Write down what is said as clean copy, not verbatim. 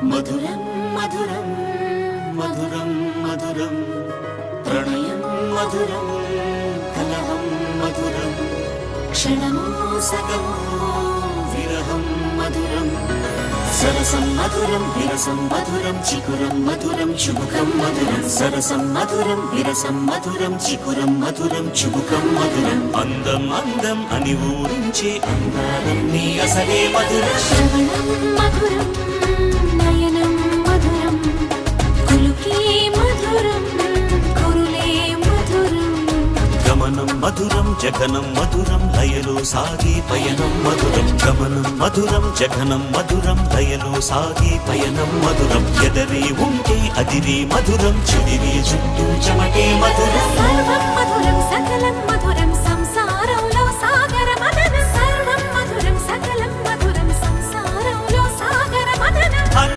మధురం మధురం మధురం మధురం ప్రణయం మధురం కలహం మధురం క్షణమో సగమో విరహం మధురం సరసం మధురం విరసం మధురం చికురం మధురం చుబుకం మధురం సరసం మధురం విరసం మధురం చికురం మధురం చుబుకం మధురం అందం అందం అని ఊరించే అందాలన్నీ అసలే మధురం శ్రవణం మధురం నయనం మధురం కులుకే మధురం కురులే మధురం గమనం మధురం జగనం మధురం లయలో సాగే పయనం మధురం గమనం మధురం జగనం మధురం లయలో సాగే పయనం మధురం ఎదరే ఉంటే అదిరే మధురం చెదిరే చుట్టూ చెమటే మధురం సర్వం మధురం సకలం మధురం